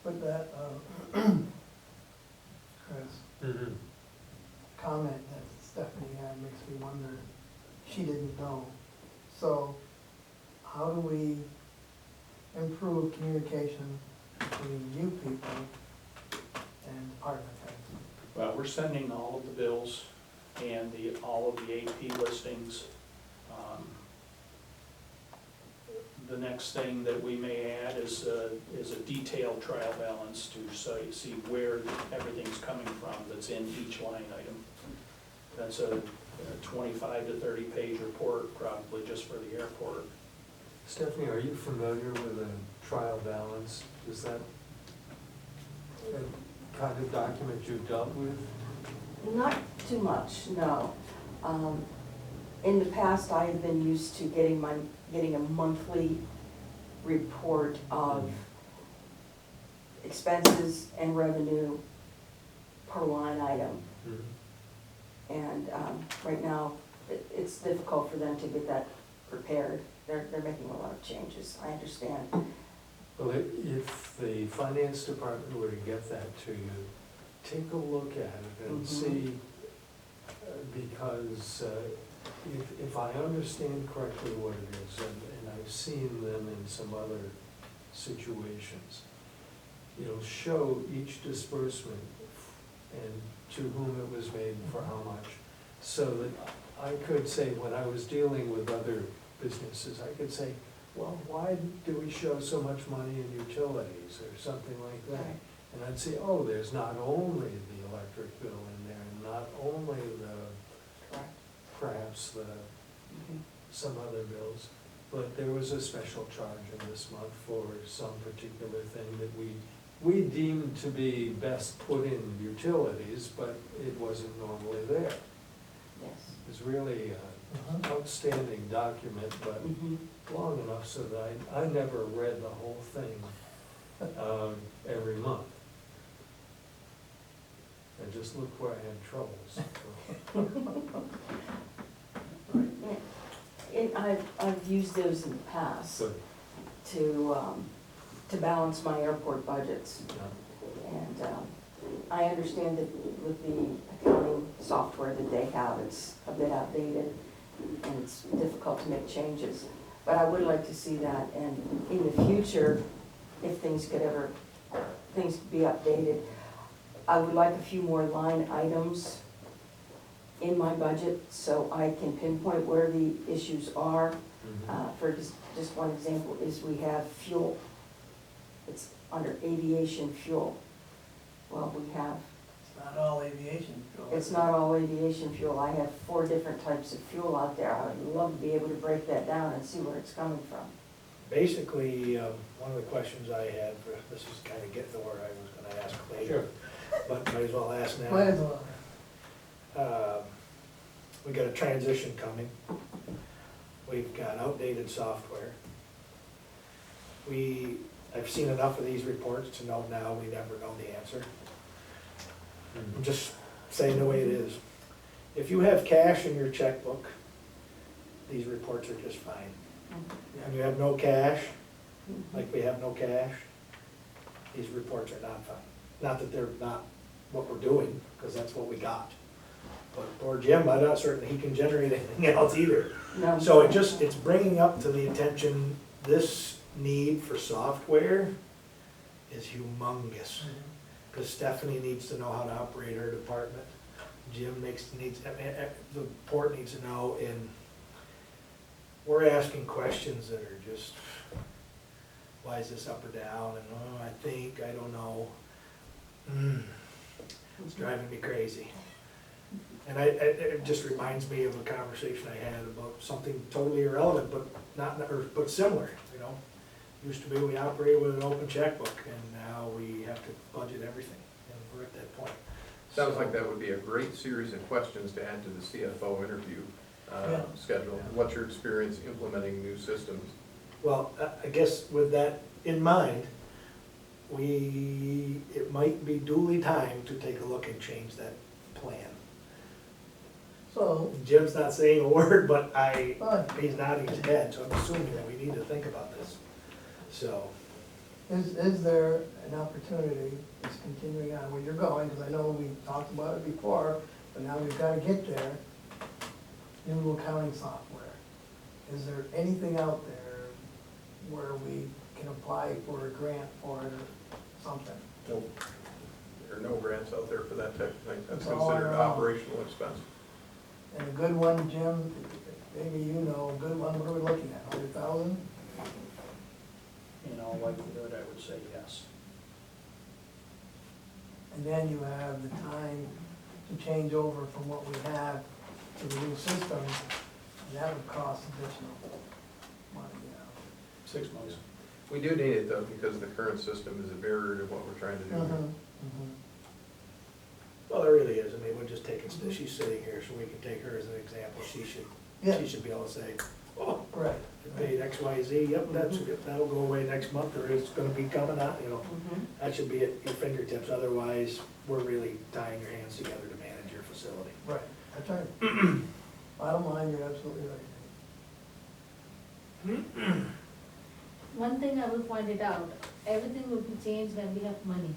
With that, Chris, Mm-hmm. comment that Stephanie had makes me wonder, she didn't know. So how do we improve communication between you people and department heads? Well, we're sending all of the bills and all of the AP listings. The next thing that we may add is a detailed trial balance to see where everything's coming from that's in each line item. That's a 25 to 30 page report, probably just for the airport. Stephanie, are you familiar with a trial balance? Is that a kind of document you've dealt with? Not too much, no. In the past, I have been used to getting a monthly report of expenses and revenue per line item. Mm-hmm. And right now, it's difficult for them to get that prepared. They're making a lot of changes, I understand. Well, if the finance department were to get that to you, take a look at it and Mhm. see, because if I understand correctly what it is, and I've seen them in some other situations, it'll show each disbursement and to whom it was made and for how much. So that I could say, when I was dealing with other businesses, I could say, well, why do we show so much money in utilities or something like that? Right. And I'd say, oh, there's not only the electric bill in there, and not only Correct. perhaps Mhm. some other bills, but there was a special charge in this month for some particular thing that we deemed to be best put in utilities, but it wasn't normally there. Yes. It's really an outstanding document, but Mhm. long enough so that I never read the whole thing every month. And just look where I had troubles. And I've used those in the past So, to balance my airport budgets. yeah. And I understand that with the accounting software that they have, it's a bit outdated and it's difficult to make changes. But I would like to see that, and in the future, if things could be updated, I would like a few more line items in my budget so I can pinpoint where the issues are. Mhm. For just one example is we have fuel. It's under aviation fuel. Well, we have, It's not all aviation fuel. it's not all aviation fuel. I have 4 different types of fuel out there. I would love to be able to break that down and see where it's coming from. Basically, one of the questions I had, this is kind of getting to where I was gonna ask later, but might as well ask now. Might as well. We got a transition coming. We've got outdated software. I've seen enough of these reports to know now we never know the answer. I'm just saying the way it is. If you have cash in your checkbook, these reports are just fine. And you have no cash, like we have no cash, these reports are not fine. Not that they're not what we're doing, because that's what we got. But poor Jim, I'm not certain he can generate anything else either. No. So it's bringing up to the attention, this need for software is humongous. Because Stephanie needs to know how to operate her department. Jim the port needs to know, and we're asking questions that are just, why is this up or down? And, oh, I think, I don't know. It's driving me crazy. And it just reminds me of a conversation I had about something totally irrelevant, but similar, you know. Used to be we operated with an open checkbook, and now we have to budget everything, and we're at that point. Sounds like that would be a great series of questions to add to the CFO interview schedule. What's your experience implementing new systems? Well, I guess with that in mind, it might be duly time to take a look and change that plan. So, Jim's not saying a word, but fine. he's nodding his head, so I'm assuming that we need to think about this. So, Is there an opportunity, just continuing on where you're going, because I know we talked about it before, but now we've got to get there, new accounting software. Is there anything out there where we can apply for a grant for it or something? Nope. There are no grants out there for that type of thing. That's It's all considered our own. operational expense. And a good one, Jim, maybe you know, a good one, what are we looking at, 100,000? In all likelihood, I would say yes. And then you have the time to change over from what we have to the new system, and that would cost additional money, 6 months. We do need it though, because the current system is a barrier to what we're trying to do. Well, there really is, I mean, we're just taking, she's sitting here, so we can take her as an example, she Yeah. should be able to say, oh, Right. I paid X, Y, Z, yep, that'll go away next month, or it's gonna be coming out, you know. Mhm. That should be at your fingertips, otherwise, we're really tying your hands together to manage your facility. Right, that's right. Bottom line, you're absolutely right. One thing I will point it out, everything will be changed when we have money.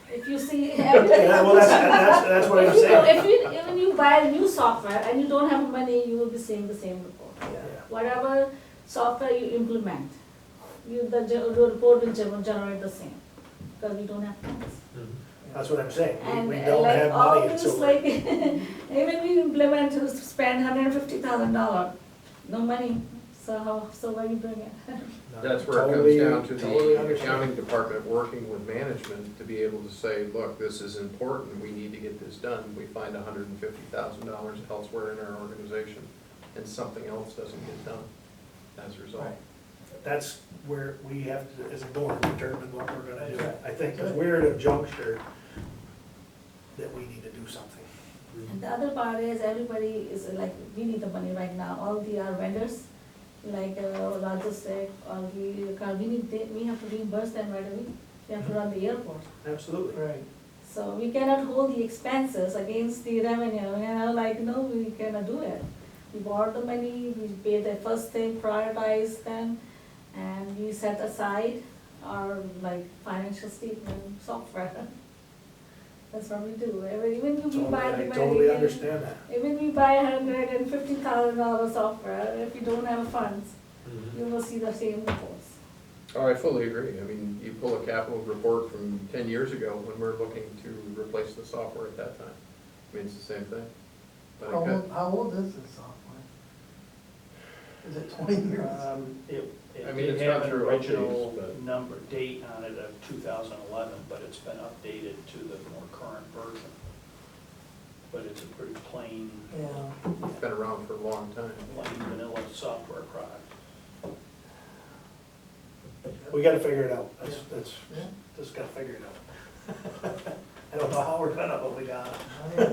If you see everything. Yeah, well, that's what I'm If you- saying. If you, even you buy a new software and you don't have money, you will be seeing the same report. Yeah. Whatever software you implement, the report will generate the same, because we don't have funds. That's what I'm saying, And we don't like have all money, and this, so like, even we implement to spend $150,000, no money, so where you bring it? That's where it Totally- comes down to totally the understand. accounting department working with management to be able to say, look, this is important, we need to get this done. We find $150,000 elsewhere in our organization, and something else doesn't get done as a result. Right. That's where we have to, as a board, determine what we're gonna do, That's right. I think, because we're at a juncture that we need to do something. And the other part is, everybody is like, we need the money right now, all our vendors, like logistic, or we have to reimburse them right away, we have to run the airport. Absolutely. Right. So we cannot hold the expenses against the revenue, like, no, we cannot do it. We borrow the money, we pay the first thing, prioritize them, and we set aside our like financial statement software. That's what we do, even if we buy the I money. totally understand that. Even we buy $150,000 software, if you don't have funds, you will see the same reports. Oh, I fully agree. I mean, you pull a capital report from 10 years ago when we're looking to replace the software at that time. I mean, it's the same thing. But I could- How old is this software? Is it 20 years? I mean, It it's did have gone an through original updates, but- number, date on it of 2011, but it's been updated to the more current version. But it's a pretty plain, Yeah. It's been around for a long time. plain vanilla software product. We gotta figure it out, that's, Yeah. just gotta figure it out. I don't know how we're gonna, but we got it. Oh, yeah.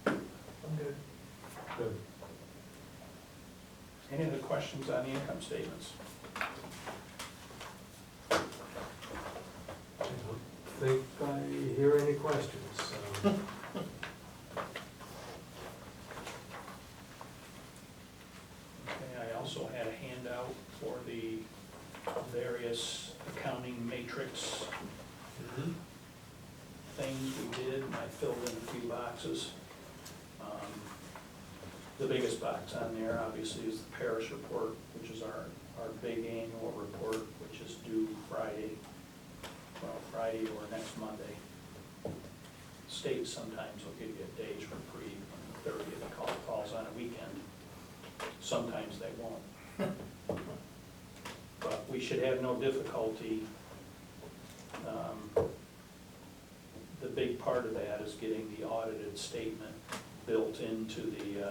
Okay. I'm good. Good. Any other questions on the income statements? I don't think I hear any questions. Okay, I also had a handout for the various accounting matrix things we did, and I filled in a few boxes. The biggest box on there, obviously, is the parish report, which is our big annual report, which is due Friday or next Monday. State sometimes will give you a day's reprieve when the 30th falls on a weekend. Sometimes they won't. But we should have no difficulty. The big part of that is getting the audited statement built into the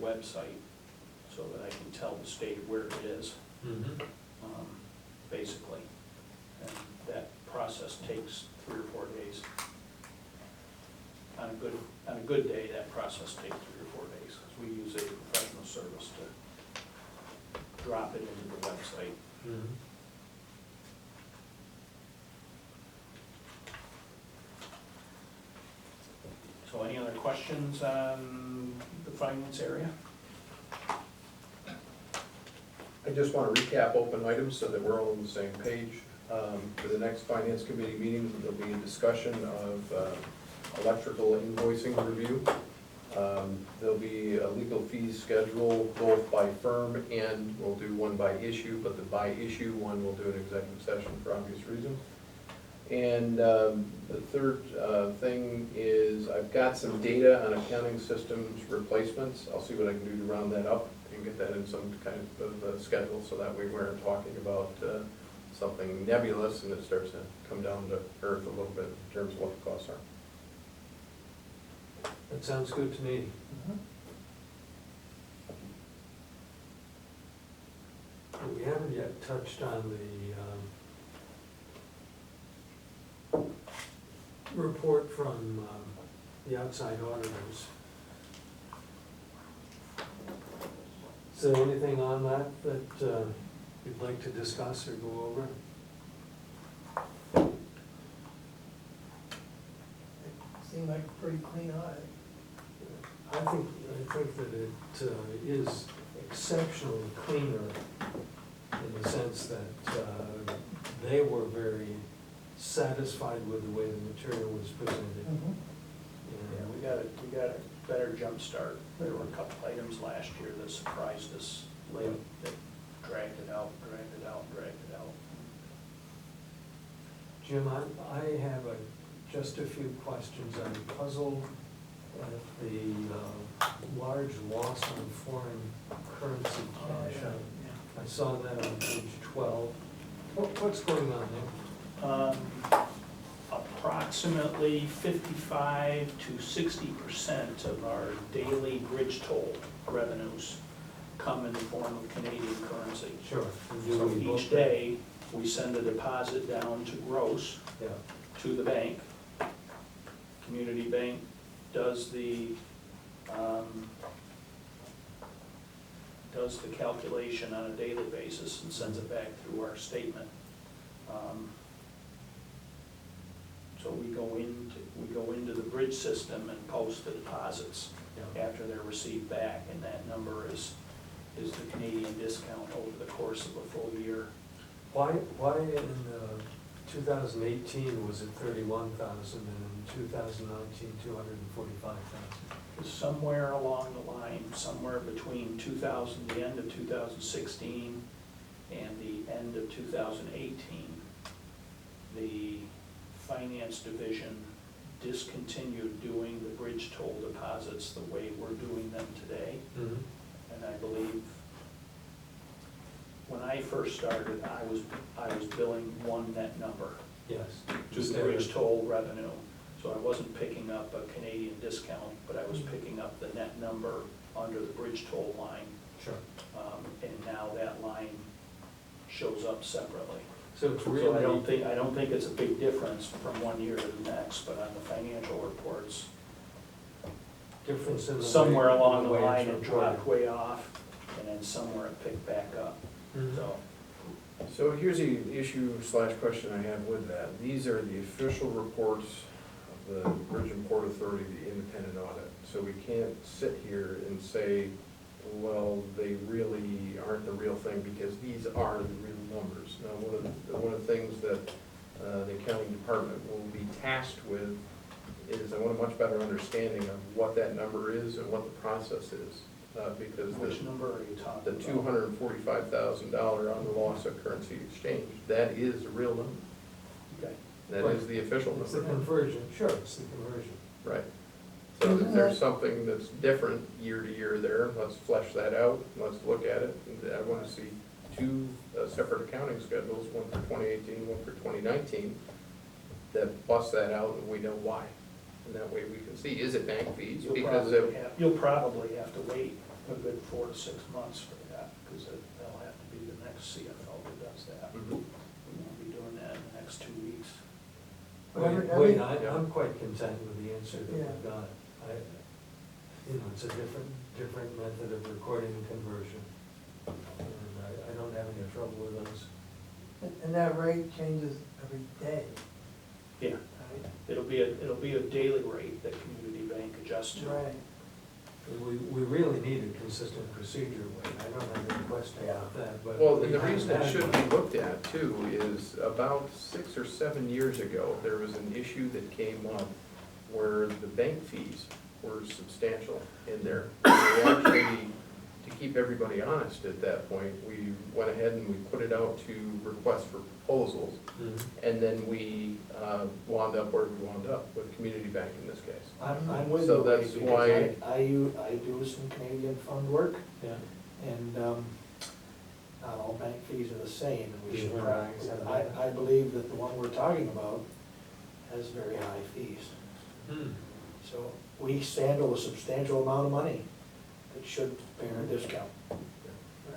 website, so that I can tell the state where it is, basically. And that process takes 3 or 4 days. On a good day, that process takes 3 or 4 days, because we use a professional service to drop it into the website. So any other questions on the finance area? I just want to recap open items so that we're all on the same page. For the next finance committee meeting, there'll be a discussion of electrical invoicing review. There'll be a legal fees schedule both by firm and we'll do one by issue, but the by issue one we'll do an executive session for obvious reasons. And the third thing is I've got some data on accounting systems replacements. I'll see what I can do to round that up and get that in some kind of schedule so that way we aren't talking about something nebulous and it starts to come down to earth a little bit in terms of what the costs are. That sounds good to me. But we haven't yet touched on the report from the outside auditors. Is there anything on that you'd like to discuss or go over? Seemed like a pretty clean audit. I think that it is exceptionally cleaner in the sense that they were very satisfied with the way the material was presented. Yeah, And we got a better jump start. There were a couple items last year that surprised us late, that dragged it out. Jim, I have just a few questions. I'm puzzled at the large loss on foreign currency cash. I saw that on page 12. What's going on there? Approximately 55 to 60% of our daily bridge toll revenues come in the form of Canadian currency. Sure. So each day, we send a deposit down to gross, Yeah. to the bank. Community Bank does the calculation on a daily basis and sends it back through our statement. So we go into the bridge system and post the deposits Yeah. after they're received back, and that number is the Canadian discount over the course of a full year. Why in 2018 was it 31,000 and in 2019, 245,000? Somewhere along the line, somewhere between the end of 2016 and the end of 2018, the finance division discontinued doing the bridge toll deposits the way we're doing them today. Mm-hmm. And I believe, when I first started, I was billing one net number, Yes. just the bridge toll revenue. So I wasn't picking up a Canadian discount, but I was picking up the net number under the bridge toll line. Sure. And now that line shows up separately. So it's So really. I don't think it's a big difference from one year to the next, but on the financial reports, Difference in the. somewhere way- along the way it's line it reported. dropped way off, and then somewhere it picked back up, Mhm. so. So here's the issue slash question I have with that. These are the official reports of the Bridge and Port Authority, the independent audit. So we can't sit here and say, well, they really aren't the real thing because these are the real numbers. Now, one of the things that the accounting department will be tasked with is I want a much better understanding of what that number is and what the process is. Because Which number are you talking the about? $245,000 on the loss of currency exchange, that is the real number. Okay. That is the official It's the number. conversion, sure, it's the conversion. Right. So if there's something that's different year to year there, let's flesh that out, let's look at it. And I want to see two separate accounting schedules, one for 2018, one for 2019, that bust that out and we know why. And that way we can see, is it bank fees? Because You'll probably have to wait a good 4 to 6 months for that, because that'll have to be the next CFO who does that. We Mhm. won't be doing that in the next 2 weeks. Wait, I'm quite content with the answer that Yeah. we got. It's a different method of recording and conversion. And I don't have any trouble with those. And that rate changes every day, Yeah, right? it'll be a daily rate that Community Bank adjusts to. Right. We really need a consistent procedure, Wayne. I don't have any question about that, but. Well, we and the haven't reason it had should one. be looked at too is about 6 or 7 years ago, there was an issue that came up where the bank fees were substantial in there. We actually, to keep everybody honest at that point, we went ahead and we put it out to request for proposals. Mhm. And then we wound up where we wound up, with Community Bank in this case. I'm with So you, that's Wade, why- because I do some Canadian fund work, Yeah. and, not all bank fees are the same, and we should, Different banks have that. I believe that the one we're talking about has very high fees. Hmm. So we handle a substantial amount of money that should bear a discount.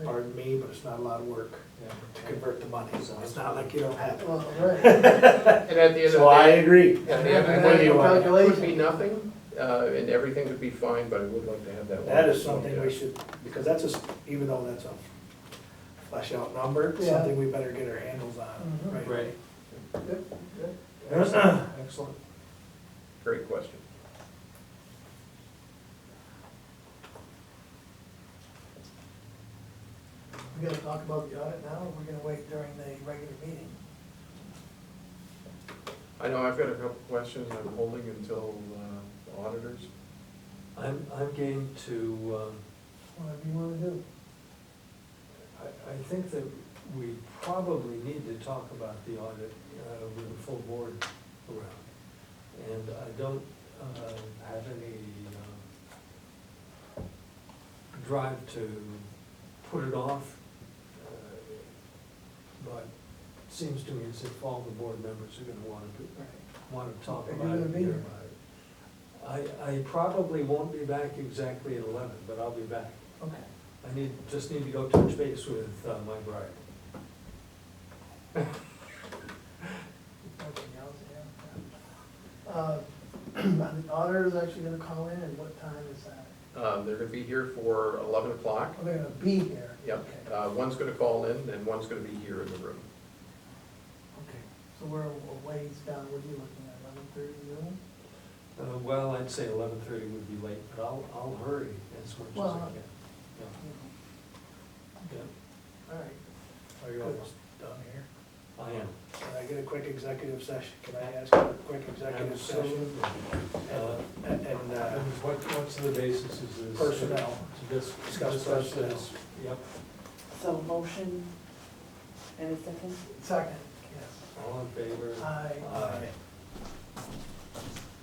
Pardon me, but it's not a lot of work Yeah. to convert the money, so it's not like you don't have it. Well, right. And at the end of the So I day, agree. at the end of the I'm with day, you on it that. could be nothing, and everything could be fine, but I would like to have that. That one is something we looked at. should, because that's even though that's a flesh out number, it's Yeah. something we better get our handles on, Mhm. right? Right. Good, good. Excellent, excellent. Great question. We gotta talk about the audit now, or we're gonna wait during the regular meeting? I know I've got a couple questions I'm holding until auditors. I'm game to, Whatever you wanna do. I think that we probably need to talk about the audit with the full board around. And I don't have any drive to put it off. But it seems to me as if all the board members are gonna want to talk Are you about gonna it, be hear there? about it. I probably won't be back exactly at 11, but I'll be back. Okay. I just need to go touch base with my bride. Anything else, yeah? The auditor's actually gonna call in, and what time is that? They're gonna be here for 11 o'clock. Oh, they're gonna be here? Yep, Okay. one's gonna call in and one's gonna be here in the room. Okay, so we're a ways down, what are you looking at, 11:30 noon? Well, I'd say 11:30 would be late, but I'll hurry as much as I Well, can. Yeah. All right. Are you almost done here? I am. Can I get a quick executive session? Can I ask for a quick executive session? Absolutely. And, And what's the basis is this? Personnel. To Discuss personnel. this. Yep, So motion, and a second? Second, yes. all in favor? Aye. Aye.